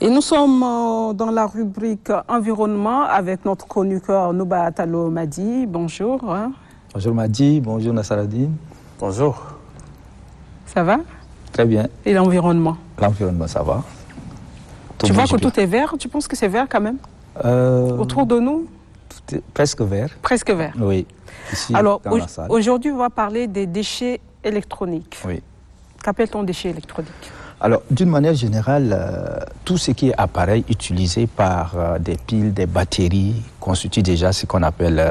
Et nous sommes dans la rubrique environnement avec notre chroniqueur Nouba Talo Madi. Bonjour. Bonjour Madi, bonjour Nassaradine. Bonjour. Ça va? Très bien. Et l'environnement? L'environnement, ça va. Tu vois que tout est vert? Tu penses que c'est vert quand même? Autour de nous? Tout est presque vert. Presque vert. Oui. Ici, alors, dans la salle. Aujourd'hui, on va parler des déchets électroniques. Oui. Qu'appelle-t-on déchets électroniques? Alors, d'une manière générale, tout ce qui est appareil utilisé par des piles, des batteries, constitue déjà ce qu'on appelle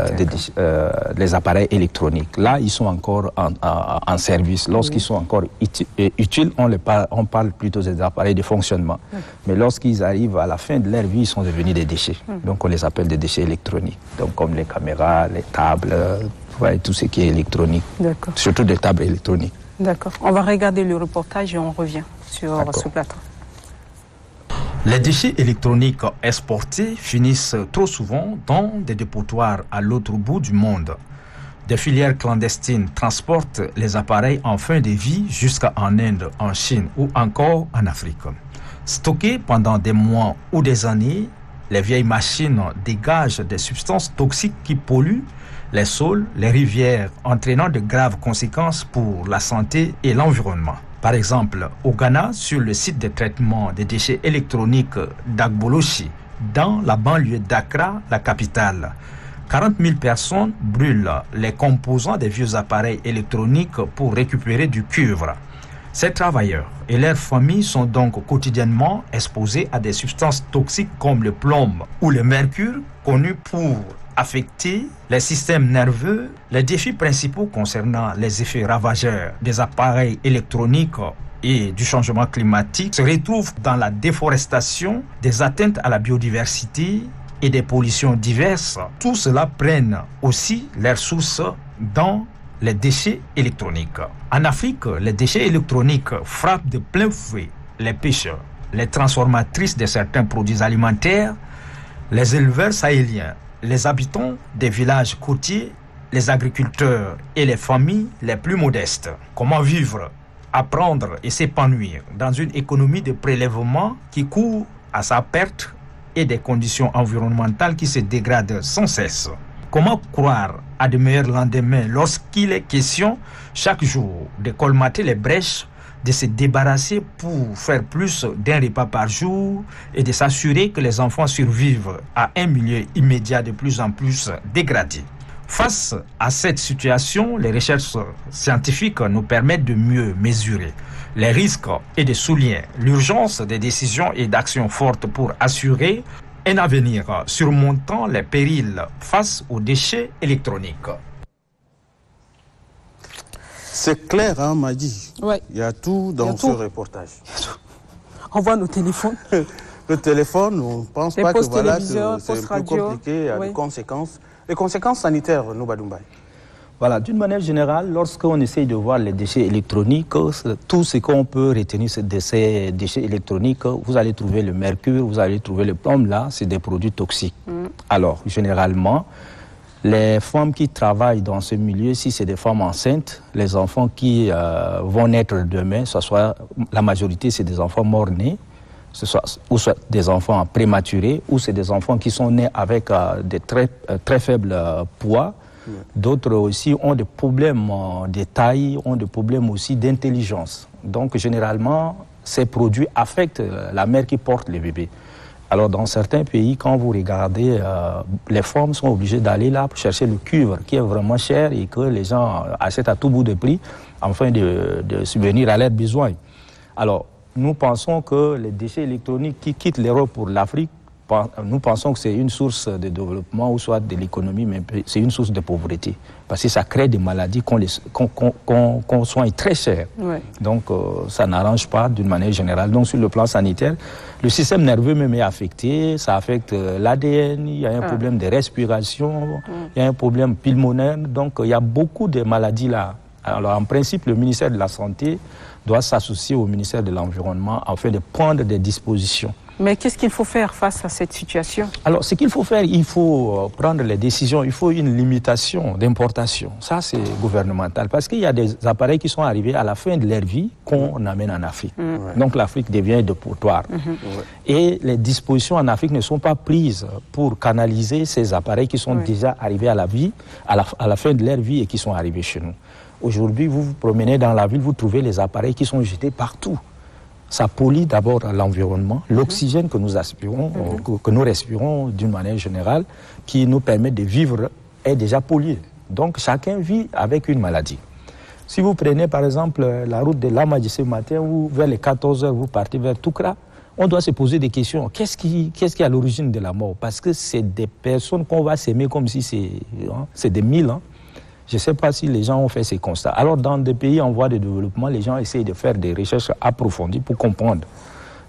les appareils électroniques. Là, ils sont encore en service. Lorsqu'ils sont encore utiles, on parle plutôt des appareils de fonctionnement. Mais lorsqu'ils arrivent à la fin de leur vie, ils sont devenus des déchets. Donc, on les appelle des déchets électroniques. Donc, comme les caméras, les tables, tout ce qui est électronique. Surtout des tables électroniques. D'accord. On va regarder le reportage et on revient sur ce plateau. Les déchets électroniques exportés finissent trop souvent dans des dépotoirs à l'autre bout du monde. Des filières clandestines transportent les appareils en fin de vie jusqu'en Inde, en Chine ou encore en Afrique. Stockés pendant des mois ou des années, les vieilles machines dégagent des substances toxiques qui polluent les sols, les rivières, entraînant de graves conséquences pour la santé et l'environnement. Par exemple, au Ghana, sur le site de traitement des déchets électroniques d'Agbolochi, dans la banlieue d'Accra, la capitale, 40 000 personnes brûlent les composants des vieux appareils électroniques pour récupérer du cuivre. Ces travailleurs et leurs familles sont donc quotidiennement exposés à des substances toxiques comme le plomb ou le mercure, connus pour affecter les systèmes nerveux. Les défis principaux concernant les effets ravageurs des appareils électroniques et du changement climatique se retrouvent dans la déforestation, des atteintes à la biodiversité et des pollutions diverses. Tout cela prenne aussi leur source dans les déchets électroniques. En Afrique, les déchets électroniques frappent de plein fouet les pêcheurs, les transformatrices de certains produits alimentaires, les éleveurs sahéliens, les habitants des villages côtiers, les agriculteurs et les familles les plus modestes. Comment vivre, apprendre et s'épanouir dans une économie de prélèvement qui court à sa perte et des conditions environnementales qui se dégradent sans cesse? Comment croire à de meilleurs lendemains lorsqu'il est question chaque jour de colmater les brèches, de se débarrasser pour faire plus d'un repas par jour et de s'assurer que les enfants survivent à un milieu immédiat de plus en plus dégradé? Face à cette situation, les recherches scientifiques nous permettent de mieux mesurer les risques et de souligner l'urgence des décisions et d'actions fortes pour assurer un avenir surmontant les périls face aux déchets électroniques. C'est clair, hein, Madi? Ouais. Il y a tout dans ce reportage. On voit nos téléphones. Le téléphone, on ne pense pas que voilà, c'est plus compliqué, il y a des conséquences. Les conséquences sanitaires, Nouba Doumbay. Voilà, d'une manière générale, lorsqu'on essaye de voir les déchets électroniques, tout ce qu'on peut retenir de ces déchets électroniques, vous allez trouver le mercure, vous allez trouver le plomb, là, c'est des produits toxiques. Alors, généralement, les femmes qui travaillent dans ce milieu, si c'est des femmes enceintes, les enfants qui vont naître demain, la majorité, c'est des enfants morts-nés, ou soit des enfants prématurés, ou c'est des enfants qui sont nés avec des très faibles poids. D'autres aussi ont des problèmes de taille, ont des problèmes aussi d'intelligence. Donc, généralement, ces produits affectent la mère qui porte le bébé. Alors, dans certains pays, quand vous regardez, les femmes sont obligées d'aller là pour chercher le cuivre, qui est vraiment cher et que les gens achètent à tout bout de prix, afin de subvenir à leurs besoins. Alors, nous pensons que les déchets électroniques qui quittent l'Europe pour l'Afrique, nous pensons que c'est une source de développement ou soit de l'économie, mais c'est une source de pauvreté. Parce que ça crée des maladies qu'on soigne très cher. Ouais. Donc, ça n'arrange pas d'une manière générale. Donc, sur le plan sanitaire, le système nerveux même est affecté. Ça affecte l'ADN, il y a un problème de respiration, il y a un problème pulmonaire. Donc, il y a beaucoup de maladies là Alors en principe, le ministère de la Santé doit s'associer au ministère de l'Environnement afin de prendre des dispositions. Mais qu'est-ce qu'il faut faire face à cette situation? Alors, ce qu'il faut faire, il faut prendre les décisions. Il faut une limitation d'importation. Ça, c'est gouvernemental. Parce qu'il y a des appareils qui sont arrivés à la fin de leur vie qu'on amène en Afrique. Donc, l'Afrique devient dépotoir. Et les dispositions en Afrique ne sont pas prises pour canaliser ces appareils qui sont déjà arrivés à la vie, à la fin de leur vie et qui sont arrivés chez nous. Aujourd'hui, vous vous promenez dans la ville, vous trouvez les appareils qui sont jetés partout. Ça pollue d'abord l'environnement, l'oxygène que nous aspirons, que nous respirons d'une manière générale, qui nous permet de vivre, est déjà pollué. Donc chacun vit avec une maladie. Si vous prenez par exemple la route de Lamadji ce matin, ou vers les 14 h vous partez vers Toukra, on doit se poser des questions. Qu'est-ce qui est à l'origine de la mort? Parce que c'est des personnes qu'on va s'aimer comme si c'est des mille ans. Je ne sais pas si les gens ont fait ces constats. Alors, dans des pays en voie de développement, les gens essayent de faire des recherches approfondies pour comprendre.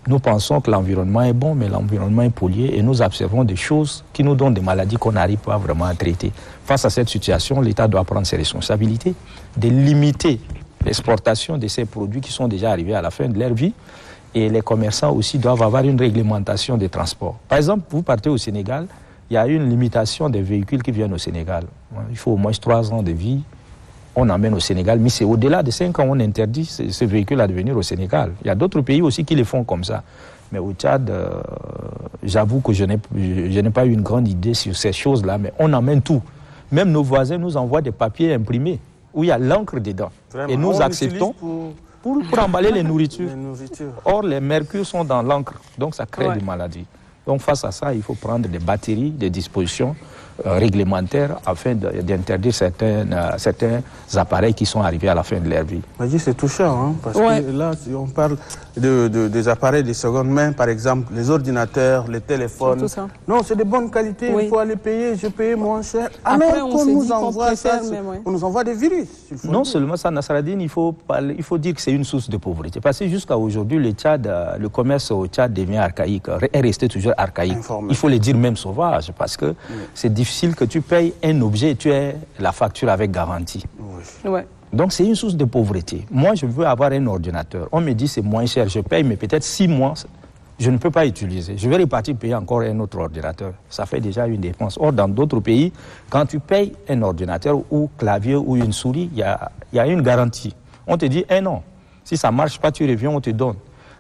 Nous pensons que l'environnement est bon, mais l'environnement est pollué et nous observons des choses qui nous donnent des maladies qu'on n'arrive pas vraiment à traiter. Face à cette situation, l'État doit prendre ses responsabilités de limiter l'exportation de ces produits qui sont déjà arrivés à la fin de leur vie. Et les commerçants aussi doivent avoir une réglementation des transports. Par exemple, vous partez au Sénégal, il y a une limitation des véhicules qui viennent au Sénégal. Il faut au moins 3 ans de vie. On emmène au Sénégal, mais c'est au-delà de 5 ans on interdit ces véhicules à venir au Sénégal. Il y a d'autres pays aussi qui les font comme ça. Mais au Tchad, j'avoue que je n'ai pas eu une grande idée sur ces choses-là, mais on emmène tout. Même nos voisins nous envoient des papiers imprimés où il y a l'encre dedans. Vraiment? Et nous acceptons pour emballer les nourritures. Or, les mercures sont dans l'encre, donc ça crée des maladies. Donc face à ça, il faut prendre des batteries, des dispositions réglementaires afin d'interdire certains appareils qui sont arrivés à la fin de leur vie. C'est touchant, hein, parce que là, si on parle des appareils de seconde main, par exemple, les ordinateurs, les téléphones. Non, c'est de bonne qualité, il faut aller payer, je paye moins cher. Après, on nous envoie ça, on nous envoie des virus. Non seulement ça, Nasradine, il faut dire que c'est une source de pauvreté. Parce que jusqu'à aujourd'hui, le commerce au Tchad devient archaïque, est resté toujours archaïque. Il faut le dire même sauvage, parce que c'est difficile que tu payes un objet et tu aies la facture avec garantie. Donc c'est une source de pauvreté. Moi, je veux avoir un ordinateur. On me dit c'est moins cher, je paye, mais peut-être 6 mois, je ne peux pas utiliser. Je vais repartir payer encore un autre ordinateur. Ça fait déjà une dépense. Or, dans d'autres pays, quand tu payes un ordinateur ou clavier ou une souris, il y a une garantie. On te dit 1 an. Si ça ne marche pas, tu reviens, on te donne.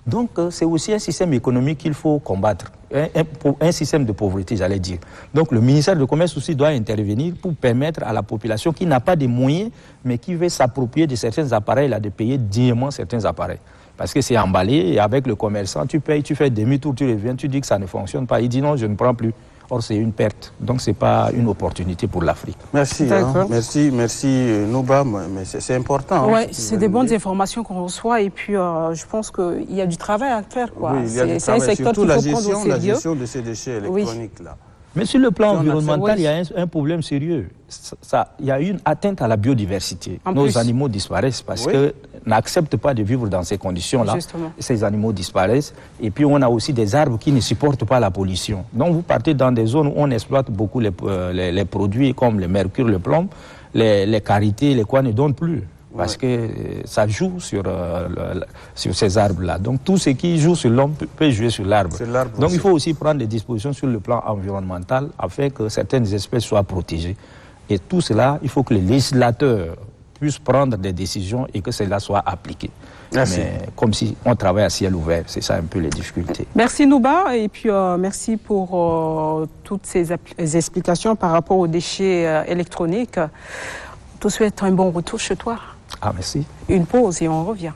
Donc, c'est aussi un système économique qu'il faut combattre, un système de pauvreté, j'allais dire. Donc, le ministère du Commerce aussi doit intervenir pour permettre à la population qui n'a pas de moyens, mais qui veut s'approprier de certains appareils, là, de payer dignement certains appareils. Parce que c'est emballé, et avec le commerçant, tu payes, tu fais demi-tour, tu reviens, tu dis que ça ne fonctionne pas. Il dit non, je ne prends plus. Or, c'est une perte. Donc, ce n'est pas une opportunité pour l'Afrique. Merci, merci Nouba, mais c'est important. Oui, c'est des bonnes informations qu'on reçoit et puis je pense qu'il y a du travail à faire. C'est un secteur qu'il faut prendre au sérieux. La gestion de ces déchets électroniques-là. Mais sur le plan environnemental, il y a un problème sérieux. Il y a une atteinte à la biodiversité. Nos animaux disparaissent parce que n'acceptent pas de vivre dans ces conditions-là. Ces animaux disparaissent. Et puis, on a aussi des arbres qui ne supportent pas la pollution. Donc, vous partez dans des zones où on exploite beaucoup les produits comme le mercure, le plomb, les carités, les quoi ne donnent plus. Parce que ça joue sur ces arbres-là. Donc, tout ce qui joue sur l'homme peut jouer sur l'arbre. Donc, il faut aussi prendre des dispositions sur le plan environnemental afin que certaines espèces soient protégées. Et tout cela, il faut que les législateurs puissent prendre des décisions et que cela soit appliqué. Merci. Mais comme si on travaille à ciel ouvert, c'est ça un peu les difficultés. Merci Nouba et puis merci pour toutes ces explications par rapport aux déchets électroniques. On te souhaite un bon retour chez toi. Ah, merci. Une pause et on revient.